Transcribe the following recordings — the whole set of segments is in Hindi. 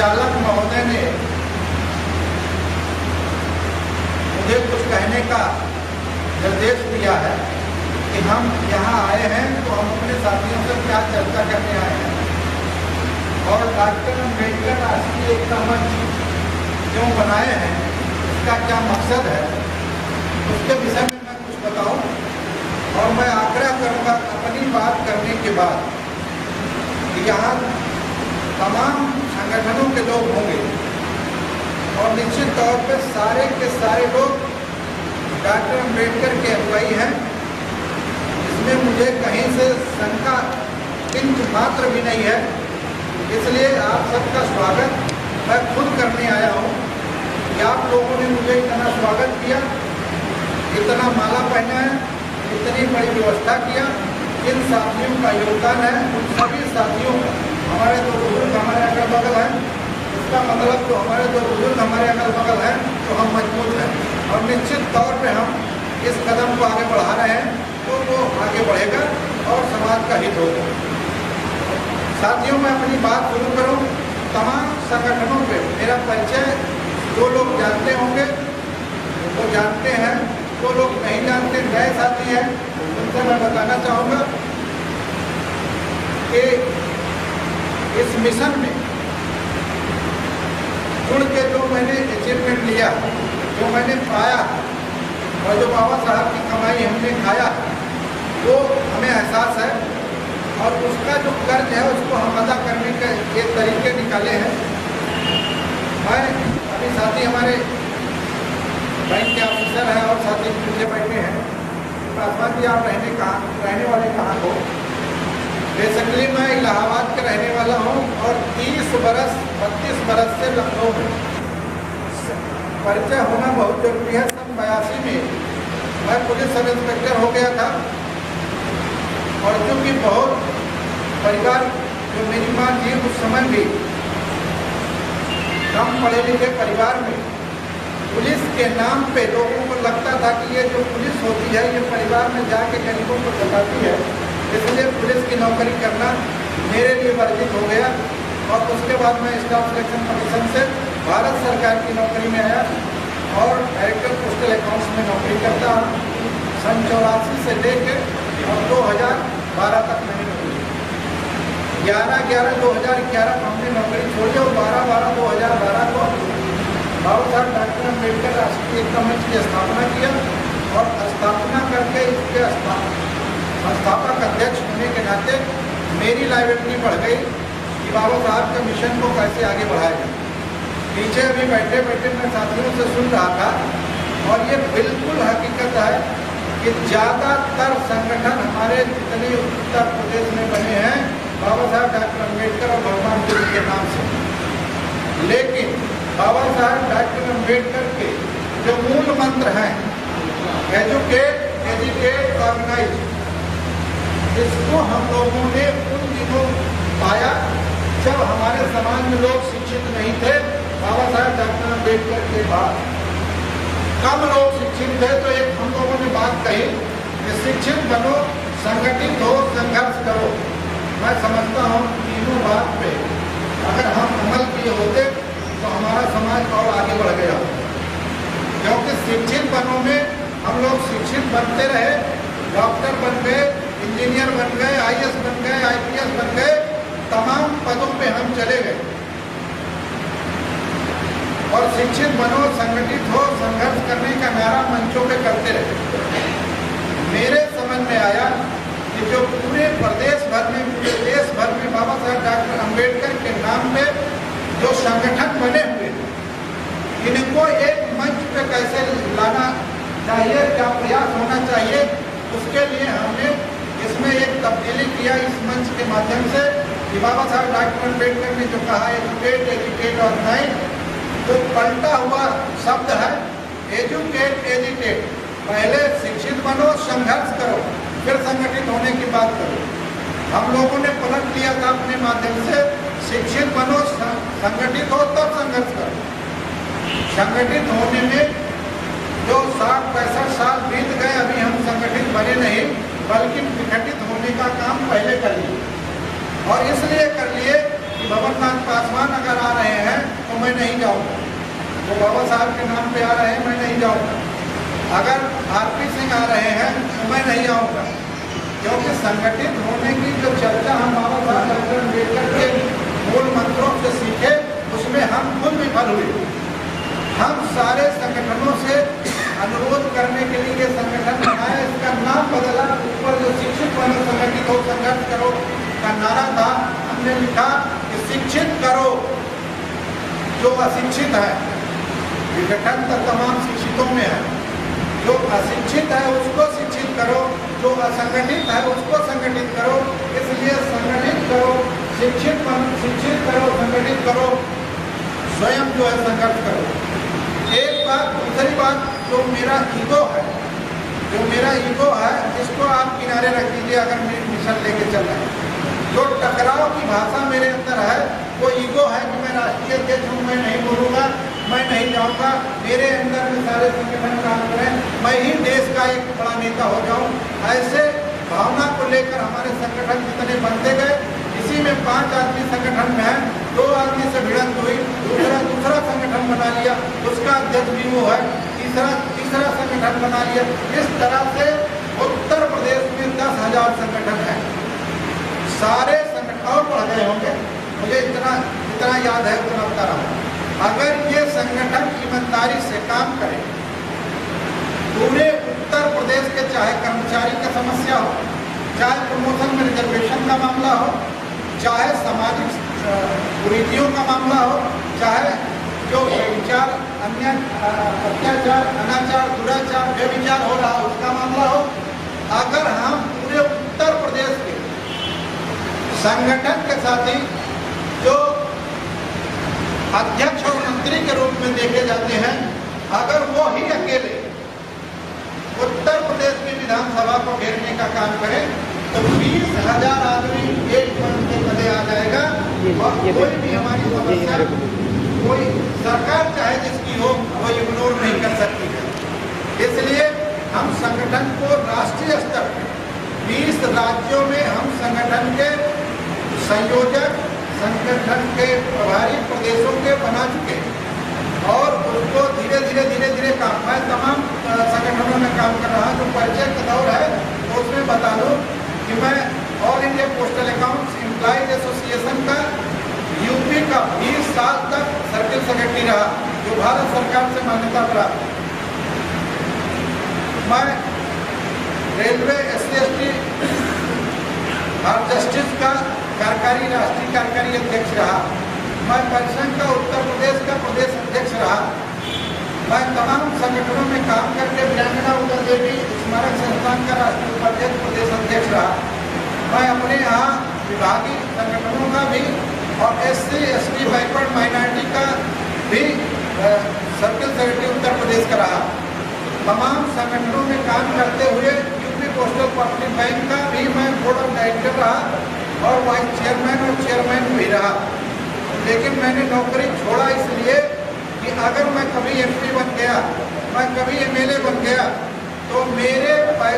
संचालक महोदय ने मुझे कुछ कहने का निर्देश दिया है कि हम यहाँ आए हैं तो हम अपने साथियों से क्या चर्चा करने आए हैं और डॉक्टर अम्बेडकर राष्ट्रीय एकता मंच क्यों बनाए हैं, इसका क्या मकसद है, उसके विषय में मैं कुछ बताऊं। और मैं आग्रह करूंगा अपनी बात करने के बाद कि यहाँ तमाम संगठनों के लोग होंगे और निश्चित तौर पर सारे के सारे लोग डॉक्टर अम्बेडकर के अनुयायी हैं। इसमें मुझे कहीं से शंका इंच मात्र भी नहीं है। इसलिए आप सबका स्वागत मैं खुद करने आया हूँ कि आप लोगों ने मुझे इतना स्वागत किया, इतना माला पहना है, इतनी बड़ी व्यवस्था किया। इन साथियों का योगदान है, उन सभी साथियों का। हमारे दो बुजुर्ग हमारे अगल बगल हैं, इसका मतलब तो हमारे दो बुजुर्ग हमारे अगल बगल हैं तो हम मजबूत हैं और निश्चित तौर पे हम इस कदम को आगे बढ़ा रहे हैं तो वो आगे बढ़ेगा और समाज का हित होगा। साथियों, मैं अपनी बात शुरू करूं। तमाम संगठनों पे मेरा परिचय जो लोग जानते होंगे वो जानते हैं, जो लोग नहीं जानते नए साथी हैं उनसे मैं बताना चाहूँगा कि इस मिशन में जुड़ के जो मैंने अचीवमेंट लिया, जो मैंने पाया और जो बाबा साहब की कमाई हमने खाया, वो हमें एहसास है और उसका जो कर्ज है उसको हम अदा करने के ये तरीके निकाले हैं। मैं अभी साथी हमारे बैंक के ऑफिसर हैं और साथी पीछे बैठे हैं। आसमान जी, आप रहने वाले कहाँ हो? बेसिकली मैं इलाहाबाद का रहने वाला हूँ और 32 बरस से लखनऊ में। परिचय होना बहुत जरूरी है। सन 82 में मैं पुलिस सब इंस्पेक्टर हो गया था और चूँकि बहुत परिवार जो मेरी माँ थी उस समय भी कम पढ़े लिखे परिवार में पुलिस के नाम पे लोगों को लगता था कि ये जो पुलिस होती है ये परिवार में जाके गरीबों को सताती है, इसलिए पुलिस की नौकरी करना मेरे लिए वर्जित हो गया। और उसके बाद मैं स्टाफ सिलेक्शन कमीशन से भारत सरकार की नौकरी में आया और डायरेक्टर पोस्टल अकाउंट्स में नौकरी करता हूँ। सन 84 से लेकर और 2012 तक मैंने नौकरी 11/11/2011 हमने नौकरी छोड़ी और 12/12/2012 को बाबा साहब डॉक्टर अम्बेडकर राष्ट्रीय एकता मंच की स्थापना किया और स्थापना करके इसके संस्थापक अध्यक्ष होने के नाते मेरी लायबिलिटी बढ़ गई कि बाबा साहब के मिशन को कैसे आगे बढ़ाया जाए। पीछे अभी बैठे बैठे मैं साथियों से सुन रहा था और ये बिल्कुल हकीकत है कि ज़्यादातर संगठन हमारे जितने उत्तर प्रदेश में बने हैं बाबा साहब डॉक्टर अम्बेडकर और भगवान बुद्ध के नाम से, लेकिन बाबा साहब डॉक्टर अम्बेडकर के जो मूल मंत्र हैं एजुकेट, एजुकेट, ऑर्गेनाइज, इसको हम लोगों ने उन दिनों पाया जब हमारे समाज में लोग शिक्षित नहीं थे। बाबा साहब डॉक्टर अम्बेडकर के बाद कम लोग शिक्षित थे तो एक हम लोगों ने बात कही कि शिक्षित बनो, संगठित हो, संघर्ष करो। मैं समझता हूँ तीनों बात पे अगर हम अमल किए होते तो हमारा समाज और आगे बढ़ गया, क्योंकि शिक्षित बनों में हम लोग शिक्षित बनते रहे, डॉक्टर बन गए, इंजीनियर बन गए, IAS बन गए, IPS बन गए, तमाम पदों पे हम चले गए। और शिक्षित बनो, संगठित हो, संघर्ष करने का नारा मंचों पे करते रहे। मेरे समझ में आया कि जो पूरे प्रदेश भर में, पूरे देश भर में बाबा साहब डॉक्टर अम्बेडकर के नाम पे जो संगठन बने हुए इनको एक मंच पे कैसे लाना चाहिए, क्या प्रयास होना चाहिए, उसके लिए हमने इसमें एक तब्दीली किया इस मंच के माध्यम से कि बाबा साहब डॉक्टर अम्बेडकर ने जो कहा एजुकेट, एजुकेट, ऑर्गेनाइज, तो पलटा हुआ शब्द है एजुकेट, एजुकेट। पहले शिक्षित बनो, संघर्ष करो, फिर संगठित होने की बात करो। हम लोगों ने पलट लिया था अपने माध्यम से शिक्षित बनो, संगठित हो, तब संघर्ष करो। संगठित होने में जो 60-65 साल बीत गए, अभी हम संगठित बने नहीं बल्कि विघटित होने का काम पहले कर लिए। और इसलिए कर लिए कि भगवंत पासवान अगर आ रहे हैं मैं नहीं जाऊँगा। वो बाबा साहब के नाम पे आ रहे हैं, मैं नहीं जाऊँगा। अगर आरपी सिंह आ रहे हैं तो मैं नहीं आऊँगा, क्योंकि संगठित होने की जो चर्चा हम बाबा साहब डॉक्टर अम्बेडकर के मूल मंत्रों से सीखे, उसमें हम खुद विफल हुए। हम सारे संगठनों से अनुरोध करने के लिए संगठन बनाया, इसका नाम बदला। ऊपर जो शिक्षित बनो संगठित हो संघर्ष करो का नारा था, हमने लिखा कि शिक्षित करो जो अशिक्षित है। विघटन तो तमाम शिक्षितों में है, जो अशिक्षित है उसको शिक्षित करो, जो असंगठित है उसको संगठित करो। इसलिए संगठित करो, शिक्षित करो, संगठित करो, स्वयं जो है संघर्ष करो। एक बात, दूसरी बात, जो मेरा ईगो है, इसको आप किनारे रख दीजिए। अगर मेरी मिशन लेके चल रहे हैं, जो टकराव की भाषा मेरे अंदर है, वो ईगो है कि मैं राष्ट्रीय अध्यक्ष हूँ, मैं नहीं बोलूँगा, मैं नहीं जाऊँगा, मेरे अंदर में सारे संगठन काम करें, मैं ही देश का एक बड़ा नेता हो जाऊँ। ऐसे भावना को लेकर हमारे संगठन जितने बनते गए, इसी में 5 आदमी संगठन में है, 2 आदमी से भिड़ंत हुई, दूसरा संगठन बना लिया, उसका अध्यक्ष भी वो है, तीसरा संगठन बना लिया। इस तरह से उत्तर प्रदेश में 10,000 संगठन है। सारे संगठन और बढ़ गए होंगे, मुझे इतना याद है, उतना बता रहा हूँ। अगर ये संगठन ईमानदारी से काम करे, पूरे उत्तर प्रदेश के चाहे कर्मचारी की समस्या हो, चाहे प्रमोशन में रिजर्वेशन का मामला हो, चाहे सामाजिक कुरीतियों का मामला हो, चाहे जो विचार अन्य अत्याचार, अनाचार, दुराचार, व्यभिचार हो रहा उसका मामला हो, अगर हम पूरे उत्तर प्रदेश के संगठन के साथी जो अध्यक्ष और मंत्री के रूप में देखे जाते हैं, अगर वो ही अकेले उत्तर प्रदेश की विधानसभा को घेरने का काम करें, तो 20,000 आदमी एक पंथ के तले आ जाएगा और कोई भी हमारी समस्या, कोई सरकार चाहे जिसकी हो, वो इग्नोर नहीं कर सकती है। इसलिए हम संगठन को राष्ट्रीय स्तर पर 20 राज्यों में हम संगठन के संयोजक, संगठन के प्रभारी प्रदेशों के बना चुके हैं और उसको धीरे धीरे काम, मैं तमाम संगठनों में काम कर रहा हूँ। जो परिचय का दौर है तो उसमें बता दूँ कि मैं all India postal accounts employees association का यूपी का 20 साल तक सर्किल सेक्रेटरी रहा, जो भारत सरकार से मान्यता प्राप्त। मैं रेलवे SC/ST और जस्टिस का राष्ट्रीय कार्यकारी अध्यक्ष रहा। मैं परिसंघ का उत्तर प्रदेश का प्रदेश अध्यक्ष रहा। मैं तमाम संगठनों में काम करके वीरांगना उदय देवी स्मारक संस्थान का राष्ट्रीय उपाध्यक्ष, प्रदेश अध्यक्ष रहा। मैं अपने यहाँ विभागीय संगठनों का भी और SC/ST बैकवर्ड माइनॉरिटी का भी सर्किल सेक्रेटरी उत्तर प्रदेश का रहा। तमाम संगठनों में काम करते हुए यूपी पोस्टल पब्लिक बैंक का भी मैं बोर्ड ऑफ डायरेक्टर रहा और वाइस चेयरमैन और चेयरमैन भी रहा। लेकिन मैंने नौकरी छोड़ा इसलिए कि अगर मैं कभी MP बन गया, मैं कभी MLA बन गया, तो मेरे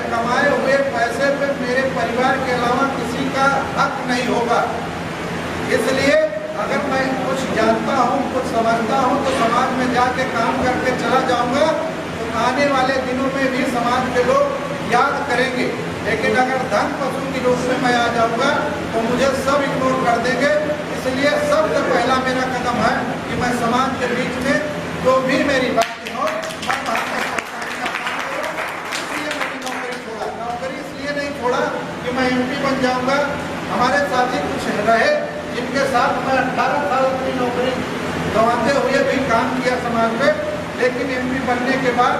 कमाए हुए पैसे पे मेरे परिवार के अलावा किसी का हक नहीं होगा। इसलिए अगर मैं कुछ जानता हूँ, कुछ समझता हूँ, तो समाज में जाके काम करके चला जाऊँगा, तो आने वाले दिनों में भी समाज के लोग याद करेंगे। लेकिन अगर धन पशु की रूप में मैं आ जाऊँगा तो मुझे सब इग्नोर कर देंगे। इसलिए सबसे पहला मेरा कदम है कि मैं समाज के बीच में जो भी मेरी बातें हो, मैं इसलिए मेरी नौकरी छोड़ा। नौकरी इसलिए नहीं छोड़ा कि मैं MP बन जाऊँगा। हमारे साथी कुछ रहे जिनके साथ मैं 18 साल अपनी नौकरी गंवाते हुए भी काम किया समाज में, लेकिन MP बनने के बाद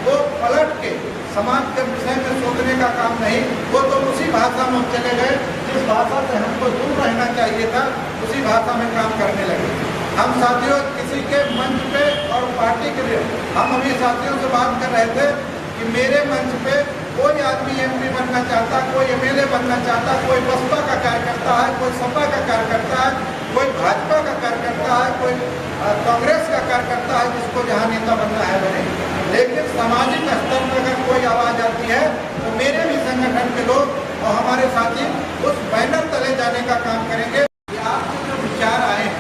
वो पलट के समाज के विषय में सोचने का काम नहीं, वो तो उसी भाषा में चले गए जिस भाषा से हमको दूर रहना चाहिए था, उसी भाषा में काम करने लगे। हम साथियों किसी के मंच पे और पार्टी के लिए हम अभी साथियों से बात कर रहे थे कि मेरे मंच पे कोई आदमी MP बनना चाहता, कोई MLA बनना चाहता, कोई बसपा का कार्यकर्ता है, कोई सपा का कार्यकर्ता है, कोई भाजपा का कार्यकर्ता है, कोई कांग्रेस का कार्यकर्ता है, जिसको जहाँ नेता बनना है बने। लेकिन सामाजिक स्तर पर अगर कोई आवाज़ आती है तो मेरे भी संगठन के लोग और हमारे साथी उस बैनर तले जाने का काम करेंगे। आपके जो विचार आए हैं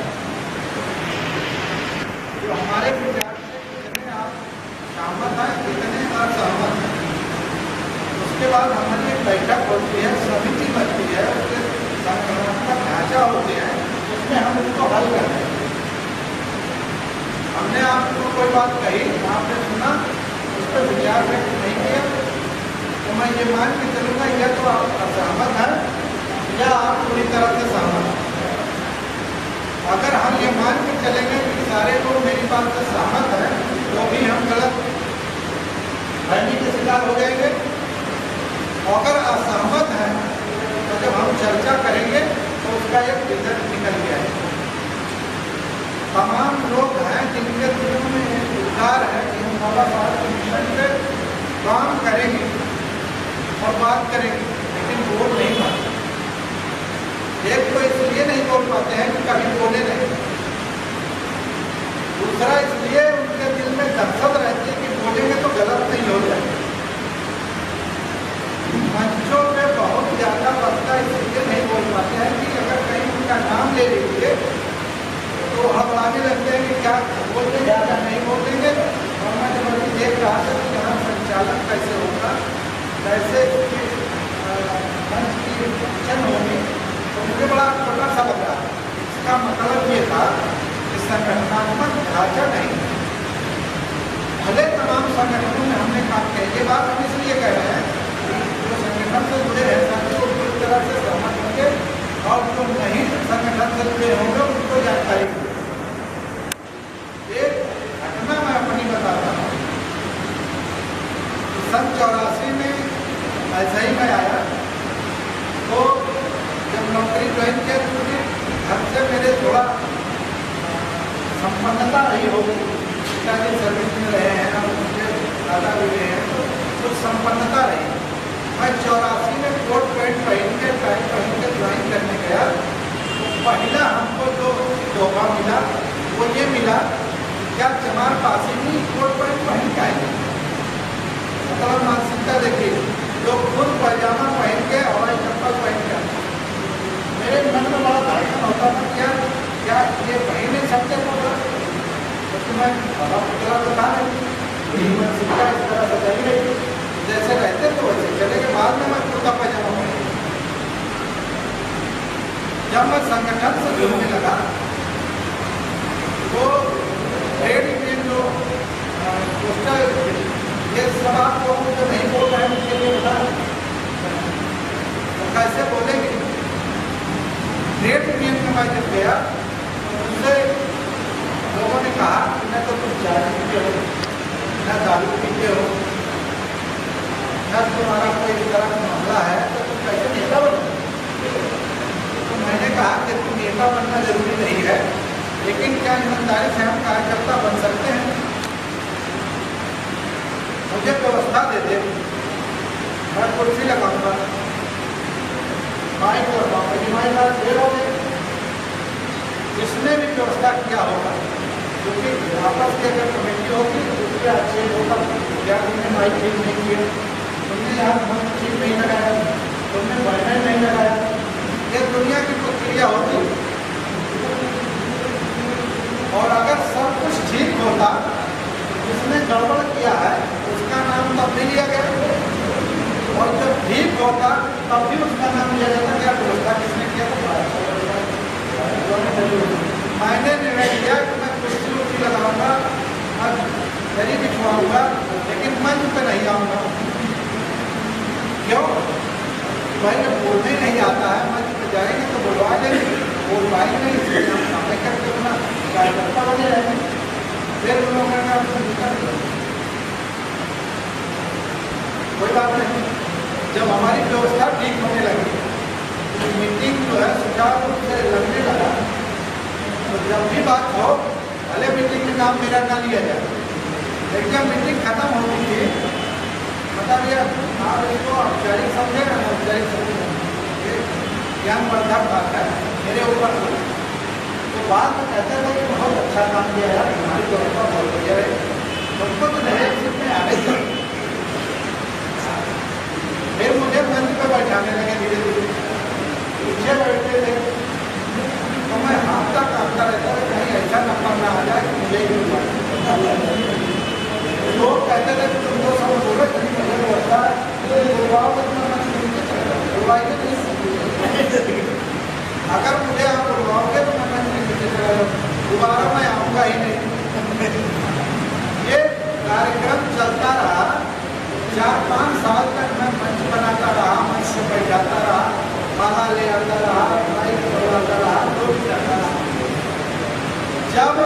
बाद हमारी एक बैठक होती है, समिति बनती है, उसके संगठनात्मक ढांचा होते हैं, उसमें हम उसको हल करते हैं। हमने आपको कोई बात कही, आपने सुना, उस पर विचार व्यक्त नहीं किया, तो मैं ये मान के चलूँगा या तो आप असहमत हैं या आप पूरी तरह से सहमत हैं। अगर हम ये मान के चलेंगे कि सारे लोग मेरी बात से सहमत हैं, तो भी हम गलत फहमी के शिकार हो जाएंगे। अगर असहमत हैं तो जब हम चर्चा करेंगे तो उसका एक रिजल्ट निकल गया है। तमाम लोग हैं जिनके दिलों में एक विचार है कि हम बाबा साहब के मिशन पे काम करेंगे और बात करेंगे, लेकिन बोल नहीं पाते। एक तो इसलिए नहीं बोल पाते हैं कि कभी बोले नहीं, दूसरा इसलिए उनके दिल में दहशत रहती है कि बोलेंगे तो गलत नहीं हो जाएगा। मंचों पे बहुत ज़्यादा बसता इसलिए नहीं बोल पाते हैं कि अगर कहीं उनका नाम ले लीजिए तो घबराने लगते हैं कि क्या बोलते ज़्यादा नहीं बोलेंगे। और मैं जब देख रहा था कि यहाँ संचालन कैसे होगा, कैसे मंच की फंक्शन होगी, तो मुझे बड़ा छोटा सा लग रहा है। इसका मतलब ये था कि संगठनात्मक ढांचा नहीं, भले तमाम संगठनों में हमने काम किया। ये बात हम इसलिए कह रहे हैं कि जो संगठन से जुड़े हैं साथी वो पूरी तरह से सहमत होंगे और जो नहीं संगठन से जुड़े होंगे उनको जानकारी होगी। एक घटना मैं अपनी बताता हूँ। सन 84 में ऐसा ही मैं आया, तो जब नौकरी ज्वाइन किया तो घर से मेरे थोड़ा संपन्नता रही होगी, पिताजी सर्विस में रहे हैं और मुझे दादा भी रहे हैं, तो कुछ संपन्नता रही। मैं 84 में कोट पैंट पहन के टाई पहन के ज्वाइन करने गया, तो पहला हमको जो धोखा मिला वो ये मिला, क्या चमार पासी में कोट पैंट पहन के आएंगे। मतलब मानसिकता देखिए, जो खुद पैजामा पहन के हवाई चप्पल पहन के, मेरे मन में बड़ा धारणा होता था क्या क्या ये पहन नहीं सकते तो मैं बड़ा पुतला तो था नहीं, मानसिकता इस तरह से चली गई, जैसे रहते तो वैसे चले के बाद में मैं कुर्ता पैजामा पहन। जब मैं संगठन से जुड़ने लगा तो ट्रेड यूनियन जो पोस्टर, ये सब आप लोगों को नहीं बोल रहे हैं उनके लिए बता, तो कैसे बोलेंगे। ट्रेड यूनियन में मैं जब गया तो मुझसे लोगों ने कहा कि न तो तुम चाय पीते हो, न दारू पीते हो, न तुम्हारा कोई इस तरह का मामला है, तो तुम कैसे नेता बनो। तो मैंने कहा कि तुम नेता बनना जरूरी नहीं है, लेकिन क्या ईमानदारी से हम कार्यकर्ता बन सकते हैं। मुझे व्यवस्था दे दे, मैं कुर्सी लगाऊंगा, माइक लगाऊंगा, माइक देर हो गए। इसने भी व्यवस्था किया होगा, क्योंकि आपस की अगर कमेटी होगी तो उसके अच्छे होगा। क्या तुमने माइक ठीक नहीं किया, तुमने यहाँ बहुत ठीक नहीं लगाया, तुमने बैनर नहीं लगाया, ये दुनिया की प्रक्रिया होती। और अगर सब कुछ ठीक होता, जिसने गड़बड़ किया है उसका नाम तब नहीं लिया गया, और जब ठीक होता तब भी उसका नाम लिया जाता। क्या व्यवस्था किसने किया था? मैंने निर्णय किया कि मैं कुर्सी उर्सी लगाऊंगा, मैं दरी बिछवाऊंगा, लेकिन मंच पे नहीं आऊँगा। क्यों? भाई जब बोलने नहीं आता है, मंच पे जाएंगे तो बुलवा लेंगे, बोल पाएंगे नहीं, इसलिए हम समय करके अपना कार्यकर्ता बने रहेंगे। फिर उन लोगों ने आपको कोई बात नहीं। जब हमारी व्यवस्था ठीक होने लगी, तो मीटिंग जो है सुचारू रूप से लगने लगा, तो जब भी बात हो, भले मीटिंग में नाम मेरा ना लिया जाए, लेकिन जब मीटिंग खत्म होती थी, मतलब ये आप इसको औपचारिक समझे ना, औपचारिक समझे, ज्ञानवर्धक बात है मेरे ऊपर। तो बात में कहते थे कि बहुत अच्छा काम किया यार, हमारी व्यवस्था बहुत बढ़िया है, तुमको तो नहीं में आने से। फिर मुझे मंच पर बैठाने लगे धीरे धीरे, पीछे बैठते थे, तो मैं हाथ तक काटता रहता था कहीं ऐसा नंबर ना आ जाए कि मुझे ही लोग कहते थे कि तुम तो सब बोलो, इतनी बढ़िया व्यवस्था है, 4-5 साल तक मैं मंच बनाता रहा, मंच से बैठाता रहा, माला ले आता रहा, माइक करवाता रहा, जो भी करता रहा। जब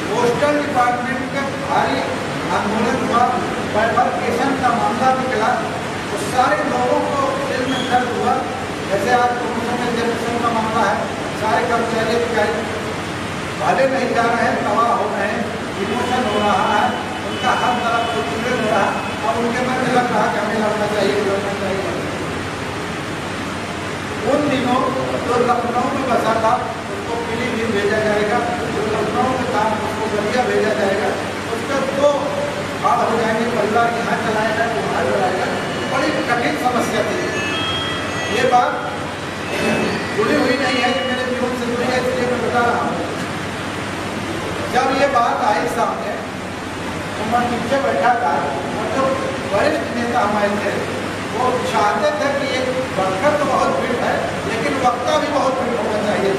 पोस्टल डिपार्टमेंट का भारी आंदोलन हुआ, बाइफरकेशन का मामला निकला, तो सारे लोगों को दिल में दर्द हुआ। जैसे आज प्रमोशन जनरेशन का मामला है, सारे कर्मचारी अधिकारी भले नहीं जा रहे हैं, तबाह हो रहे हैं, इमोशन हो रहा है, उनका हर तरफ उत्पीड़न हो रहा है और उनके मन में लग रहा कि हमें लड़ना चाहिए। उन दिनों जो लखनऊ में बसा था उसको पीलीभीत भेजा जाएगा, जो लखनऊ में था उसको बलिया भेजा जाएगा, उसका दो हाथ हो जाएंगे, परिवार यहाँ चलाएगा तो वहाँ चलाएगा। बड़ी कठिन समस्या थी। ये बात जुड़ी हुई नहीं है कि मेरे जीवन से जुड़ी है, इसलिए मैं बता रहा हूँ। जब ये बात आई सामने तो मैं नीचे बैठा था और जो वरिष्ठ नेता हमारे थे वो चाहते थे कि एक वक्ता तो बहुत फिट है, लेकिन वक्ता भी बहुत फिट होना चाहिए।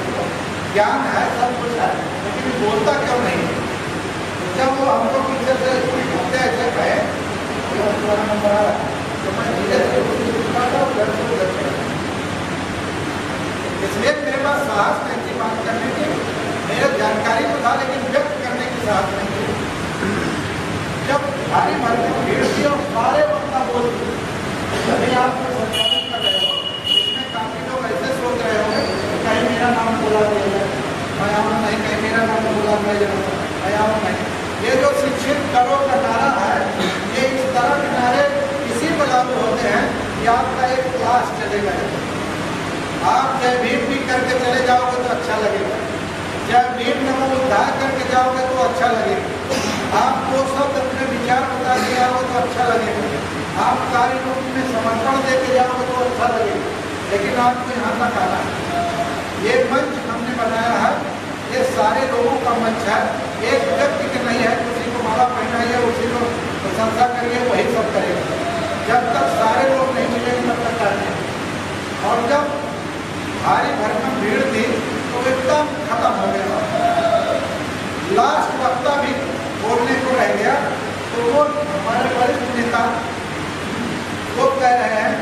ज्ञान है, सब कुछ है, लेकिन बोलता क्यों नहीं? जब वो हमको पीछे से ऐसे कहे तो मैं धीरे धीरे इसलिए मेरे पास साहस नहीं थी बात करने की। मेरे जानकारी तो था, लेकिन व्यक्त करने की साहस नहीं थी। जब भारी भरपूर भीड़ थी और सारे वक्ता बोलते अभी आप संचालित कर रहे हो, इसमें काफी लोग ऐसे सोच रहे होंगे कहीं मेरा नाम बोला दिया जाए, मैं आऊँ नहीं, कहीं मेरा नाम बोला दिया जाए, मैं आऊँ नहीं। ये जो शिक्षित करो का नारा है, ये इस तरह के नारे किसी पर लागू होते हैं कि आपका एक क्लास चलेगा। आप जय भीम भी करके चले जाओगे तो अच्छा लगेगा, जय भीम नमो बुद्धाय करके जाओगे तो अच्छा लगेगा, आप दो शब्द अपने विचार बता के आओगे तो अच्छा लगेगा, आप कार्य रूप में समर्पण देके जाओगे तो अच्छा लगेगा, लेकिन आपको यहाँ तक आना है। ये मंच हमने बनाया है, ये सारे लोगों का मंच है, एक व्यक्ति के नहीं है। किसी को माला पहनाइए, उसी को प्रशंसा करिए, वही सब करेगा। जब तक सारे लोग नहीं मिलेंगे तब तक करने। और जब भारी भरकम भीड़ थी तो एकदम खत्म हो गया। लास्ट वक्ता भी बोलने को रह गया तो वो हमारे वरिष्ठ नेता वो कह रहे हैं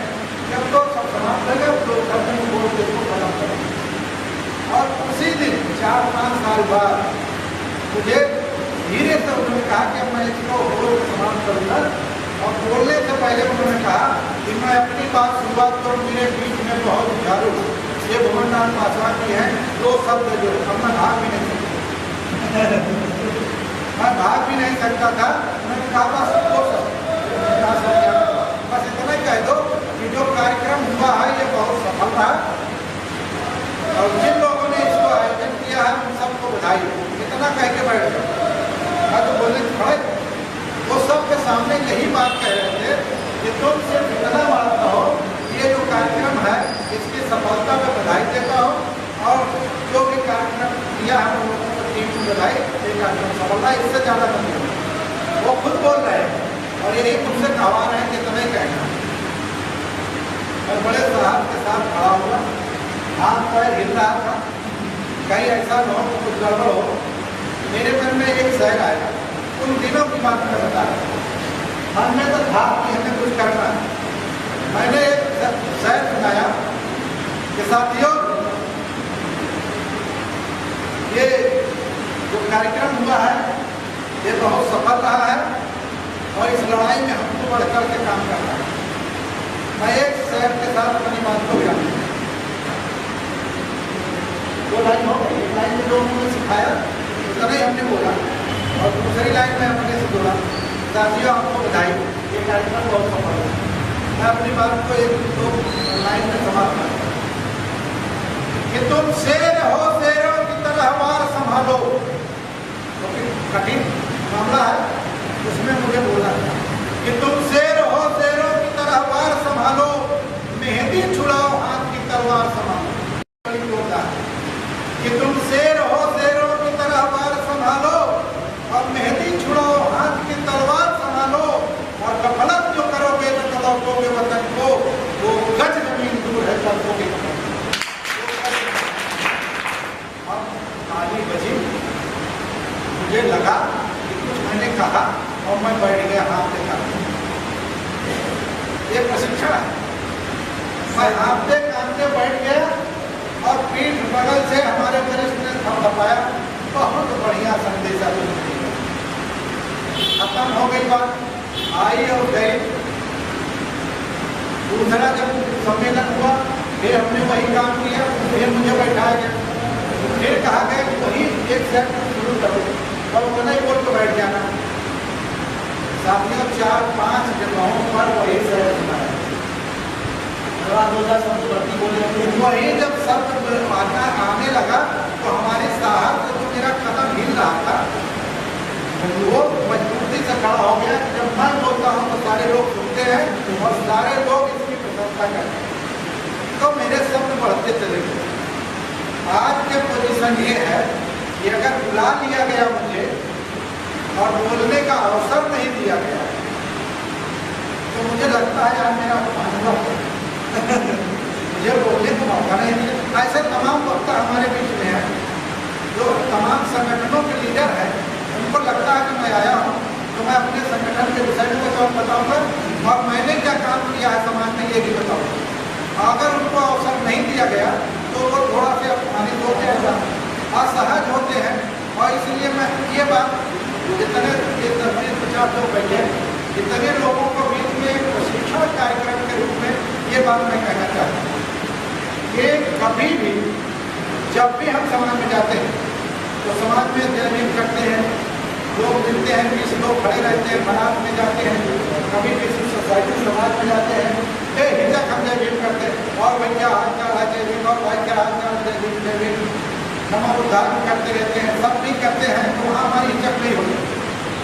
जब तो सब समाप्त हो गया तो करने को बोल के खत्म करें। और उसी दिन 4-5 साल बाद मुझे धीरे से उन्होंने कहा कि मैं इसको बोल समाप्त करूँगा। और बोलने से पहले उन्होंने कहा कि मैं अपनी बात शुरुआत करूँ, मेरे बीच में बहुत उजारू ये भुवनलाल पासवान की है, 2 शब्द जो अब मैं भाग भी नहीं सकता मैं भाग भी नहीं सकता था। मैंने कहा बस 2 शब्द, बस इतना कह दो कि जो कार्यक्रम हुआ है ये बहुत सफल रहा और जिन लोगों ने इसको आयोजन किया है उन सबको बधाई। इतना कह के बैठ जाओ। मैं तो बोलने खड़े वो सबके सामने यही बात कह रहे थे कि तुम सिर्फ इतना मानता हो ये जो कार्यक्रम है इसकी सफलता में बधाई देता हूँ और जो भी कार्यक्रम किया है उन लोगों को टीम को बधाई, ये कार्यक्रम सफल है, इससे ज़्यादा नहीं। वो खुद बोल रहे हैं और यही तुमसे कहवा रहे हैं कि तुम्हें कहना। मैं बड़े साहब के साथ खड़ा हुआ, हाथ पैर हिल रहा था, कहीं ऐसा न हो कुछ गड़बड़ हो। मेरे मन में एक शहर आया, उन दिनों की बात मैं बता रहा हूँ। हमने तो था कि हमें कुछ करना है। मैंने एक शहर सुनाया कि साथियों ये जो कार्यक्रम हुआ है ये बहुत सफल रहा है और इस लड़ाई में हमको बढ़ चढ़ के काम करना है। मैं एक शहर के साथ अपनी बात को गया, वो लाइन हो गई, एक लाइन में जो उन्होंने सिखाया उतना ही हमने बोला और दूसरी लाइन में अपने से जोड़ा, साथियों आपको बधाई, ये कार्यक्रम बहुत सफल है। मैं अपनी बात को 1-2 लाइन में समाप्त करता हूँ कि तुम शेर हो, शेरों की तरह वार संभालो। तो कठिन मामला है, उसमें मुझे बोला कि तुम शेर हो, शेरों की तरह वार संभालो, मेहंदी छुड़ाओ, हाथ की तलवार संभालो। कि तुम शेर हो, शेरों की तरह वार संभालो और मेहंदी छुड़ाओ, हाथ की तलवार संभालो और गफलत जो करोगे न लौटोगे वतन को, वो गज जमीन दूर है लौटोगे। अब ताली बजी, मुझे लगा कि कुछ मैंने कहा और मैं बैठ गया हाथ देखा। ये प्रशिक्षण है। मैं हाँफते कांपते बैठ गया और पीठ बगल से हमारे वरिष्ठ ने थपथपाया, बहुत बढ़िया संदेशा दिया। खत्म हो गई बात, आई और गई। दूसरा जब सम्मेलन हुआ फिर हमने वही काम किया, फिर मुझे बैठाया गया, फिर कहा गया कि वही एक सेट शुरू करो और उतना ही बोल के बैठ जाना। साथियों 4-5 जगहों पर वही सेट बनाया। वही जब शब्द आने लगा तो हमारे साहब से तो मेरा कदम हिल रहा था, वो मजबूती से खड़ा हो गया। जब मैं बोलता हूँ तो सारे लोग सुनते हैं और सारे लोग इसकी प्रशंसा करते हैं, तो मेरे शब्द बढ़ते चले गए। आज के पोजीशन ये है कि अगर बुला लिया गया मुझे और बोलने का अवसर नहीं दिया गया तो मुझे लगता है यार मेरा अनुभव मुझे बोलने को मौका नहीं दिया। ऐसे तमाम वक्ता हमारे बीच में है जो तमाम संगठनों के लीडर हैं। उनको लगता है कि मैं आया हूँ तो मैं अपने संगठन के विषय में कुछ बताऊँगा और मैंने क्या काम किया है समाज में ये भी बताऊँगा। अगर उनको अवसर नहीं दिया गया तो वो थोड़ा से अपमानित होते हैं, असहज होते हैं। और इसलिए मैं ये बात जितने ये 30-50 लोग बैठे जितने लोगों को बीच में प्रशिक्षण कार्यक्रम के रूप में ये बात मैं कहना चाहता हूँ कि कभी भी जब भी हम समाज में जाते हैं तो समाज में जय भीम करते हैं, लोग मिलते हैं, 20 लोग खड़े रहते हैं, बारात में जाते हैं, कभी किसी सोसाइटी समाज में जाते हैं, हिचक हम जय भीम करते हैं और भाई क्या हाल चाल है जय भीम, और भाई क्या हाल चाल जय भीम जय भीम, हम उद्धार भी करते रहते हैं, सब भी करते हैं। तो वहाँ हमारी हिचक नहीं होती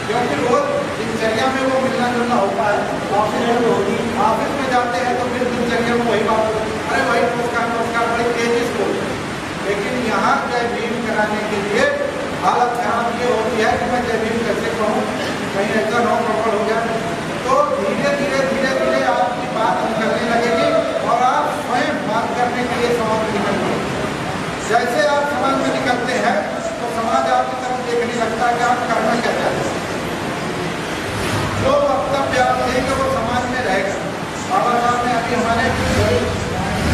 क्योंकि रोज दिनचर्या में वो मिलना जुलना होता है। ऑफिस में जाते हैं तो फिर दिनचर्या में वही बात होती है, अरे भाई नमस्कार नमस्कार, बड़ी तेजी से बोलते हैं। लेकिन यहाँ जय भीम कराने के लिए हालत खराब ये होती है कि मैं जय भीम कैसे कहूँ, कहीं ऐसा न गड़बड़ हो जाए। तो धीरे धीरे आपकी बात निकलने लगेगी और आप स्वयं बात करने के लिए समाज में निकलेंगे। जैसे आप समाज में निकलते हैं तो समाज आपकी तरफ देखने लगता है कि आप करना क्या चाहते हैं। जो वक्तव्य आप देंगे वो समाज में रहेगा। बाबा साहब ने अभी हमारे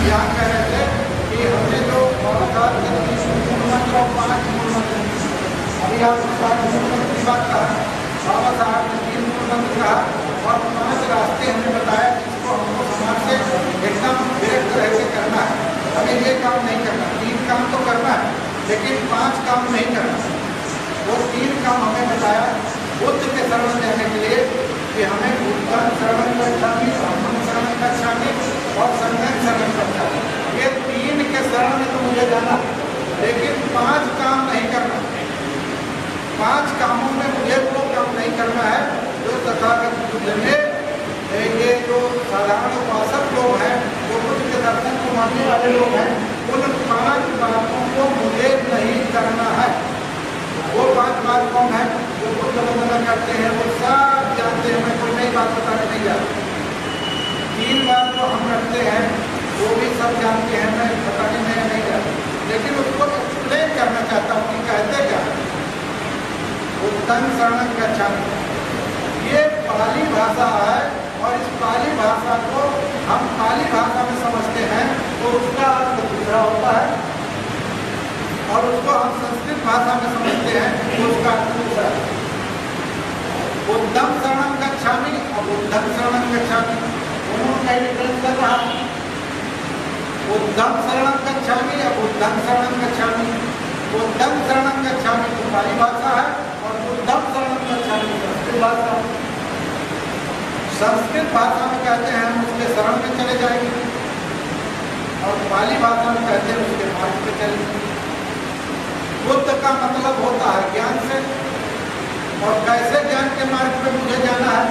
यहाँ कह रहे थे कि हमने जो बाबा साहब के 3 मूल मंत्र और 5 मूल मंत्र, अभी आप 5 मूल मंत्र की बात कहा, बाबा साहब ने 3 मूल मंत्र कहा और 5 रास्ते हमें बताया जिसको हमको समाज से एकदम विरक्त रह के करना है। हमें ये काम नहीं करना, 3 काम तो करना है लेकिन 5 काम नहीं करना। वो 3 काम हमें बताया बुद्ध के शरण जाने के लिए कि हमें बुद्धं शरणं गच्छामि, धम्मं शरणं गच्छामि और संघं शरणं गच्छामि। ये 3 के शरण में तो मुझे जाना, लेकिन 5 काम नहीं करना। 5 कामों में मुझे वो काम नहीं करना है जो तथागत बुद्ध ने, ये जो साधारण उपासक लोग हैं, जो बुद्ध के दर्शन को मानने वाले लोग हैं, उन 5 बातों को मुझे नहीं करना है। वो 5 बात कौन है जो बुद्ध वंदना करते हैं, वो सब जानते हैं, मैं कोई नई बात बताने नहीं जा रहा। 3 बात जो हम रखते हैं वो भी सब जानते हैं, मैं बताने नहीं जा रहा, लेकिन उसको एक्सप्लेन करना चाहता हूँ कि कहते क्या। बुद्धं शरणं गच्छामि ये पाली भाषा है और इस पाली भाषा को हम पाली भाषा में समझते हैं तो उसका अर्थ दूसरा होता है, और उसको हम संस्कृत भाषा में समझते हैं तो उसका अर्थ दूसरा है। बुद्धं शरणं गच्छामि और बुद्धं शरणं गच्छामि दोनों का डिफरेंस कर रहा है। बुद्धं शरणं गच्छामि या बुद्धं शरणं गच्छामि, बुद्धं शरणं गच्छामि तो पाली भाषा है और बुद्धं शरणं गच्छामि संस्कृत भाषा है। संस्कृत भाषा में कहते हैं हम उसके शरण में चले जाएंगे और पाली भाषा में कहते हैं उसके मार्ग पे चले जाएंगे। बुद्ध का मतलब होता है ज्ञान से, और कैसे ज्ञान के मार्ग पे मुझे जाना है,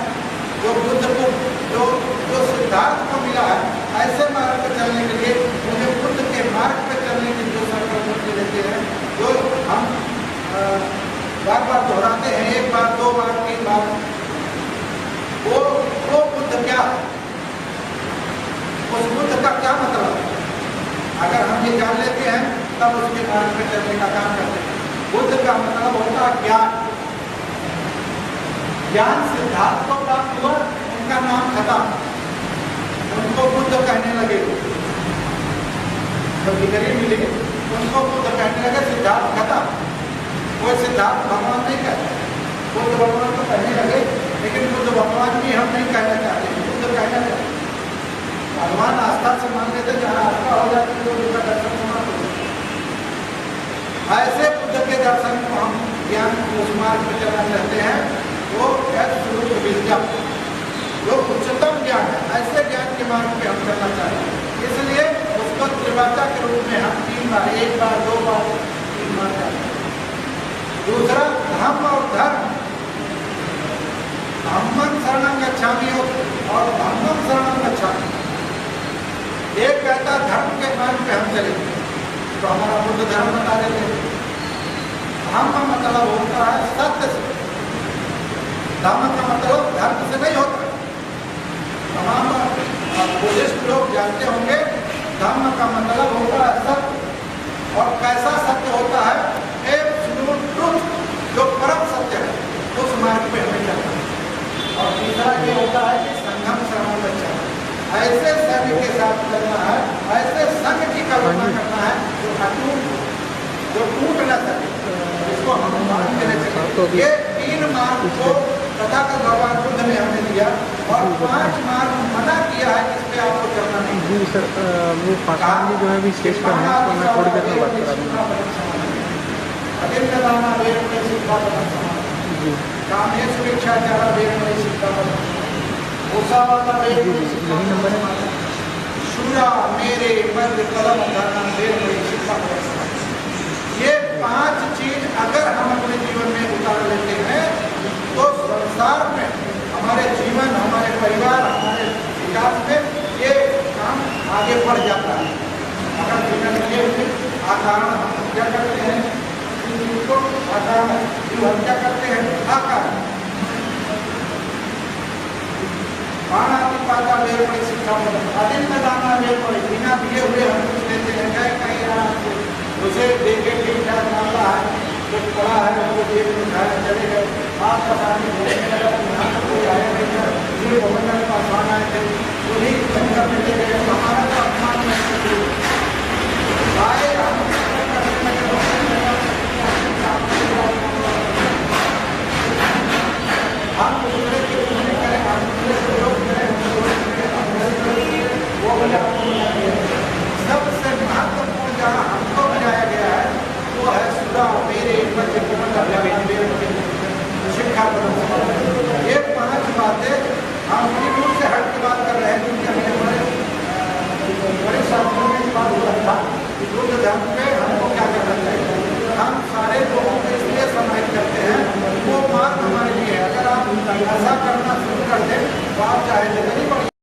जो बुद्ध को जो सिद्धार्थ को मिला है, ऐसे मार्ग पे चलने के लिए मुझे बुद्ध के मार्ग पे चलने की जो संकल्प देते हैं, जो हम बार बार दोहराते हैं, 1 बार 2 बार 3 बार, वो बुद्ध क्या है, उस बुद्ध का क्या मतलब है। अगर हम ये जान लेते हैं तब उसके मार्ग पे चलने का काम करते हैं। बुद्ध का मतलब होता है ज्ञान। ज्ञान सिद्धार्थ को प्राप्त हुआ, जिनका नाम खत्म, उनको बुद्ध कहने लगे। जब डिग्री मिली उनको बुद्ध कहने लगे, सिद्धार्थ खत्म। वो सिद्धार्थ भगवान नहीं कहते, बुद्ध भगवान तो कहने लगे, लेकिन बुद्ध भगवान भी हम नहीं कहना चाहते, बुद्ध कहने लगे। भगवान आस्था से मान लेते, जहाँ आस्था हो जाती है तो उनका दर्शन समाप्त हो जाता है। ऐसे बुद्ध के दर्शन को हम ज्ञान उस मार्ग पर चलना चाहते हैं, वो एब्सोल्यूट विजडम, जो उच्चतम ज्ञान है, ऐसे ज्ञान के मार्ग पे हम चलना चाहते हैं। इसलिए उसको त्रिवाचा के रूप में हम 3 बार, 1 बार, 2 बार, 3 बार करते हैं। दूसरा धम्म और धर्म, धम्मं शरणं गच्छामि और धम्मं शरणं गच्छामि। एक कहता धर्म के मार्ग पे हम चलेंगे तो हमारा बुद्ध धर्म बता देते हैं। धम्म मतलब होता है सत्य से, धम्म का मतलब धर्म से नहीं होता। तमाम बुद्धिस्ट लोग जानते होंगे धम्म का मतलब होता है सत्य। और कैसा सत्य होता है? एब्सोल्यूट ट्रुथ, जो परम सत्य है, उस मार्ग पे हमें चलना है। और तीसरा ये होता है कि संघम शरणं गच्छामि, ऐसे संघ के साथ चलना है, ऐसे संघ की कल्पना करना है जो अटूट, जो टूट न सके, इसको हम मान के चले। ये 3 मार्ग को तथागत भगवान बुद्ध ने हमें दिया और 5 मार्ग मना किया है जिसपे आपको चलना नहीं। जी सर, वो पाषाणी जो है अभी स्टेज पर है, तो मैं थोड़ी देर में बात करा दूँगा। कामेश्वरेच्छाचारा वेद शिक्षा, यही नंबर है। शूरा मेरे मध्य कलम धरना वेद शिक्षा। ये 5 चीज अगर हम अपने जीवन में उतार लेते हैं तो संसार में हमारे जीवन, हमारे परिवार, हमारे विकास में ये काम आगे बढ़ जाता है। अगर जीवन के आकारण हम क्या करते हैं, को आकारण जीवन क्या करते हैं, आकारण पाता वेर पड़ी शिक्षा आदिन में दाना वेर पड़ी, बिना दिए हुए हम कुछ लेते हैं। क्या कहीं उसे देखे ठीक ठाक मामला है, जो पड़ा है वो जेब में उठाया चले गए। आप पता नहीं कोई आया नहीं, भवन के पास आए थे, उन्हीं संख्या में ले गए। हमारा तो अपमान आए, हम दूसरे के पूरे करें, हम दूसरे को योग करें, सबसे महत्वपूर्ण जहाँ हमको बनाया गया है वो है सुधा मेरे शिक्षा। ये 5 बातें हम अपनी रूप से हट के बात कर रहे हैं, क्योंकि हमें बड़े शास्त्रों में बात हुआ था कि बुद्ध धर्म पे हमको क्या करना चाहिए। हम सारे लोगों को इसलिए समाहित करते हैं, वो मार्ग हमारे लिए है। अगर आप ऐसा करना शुरू कर दें तो आप चाहे तो नहीं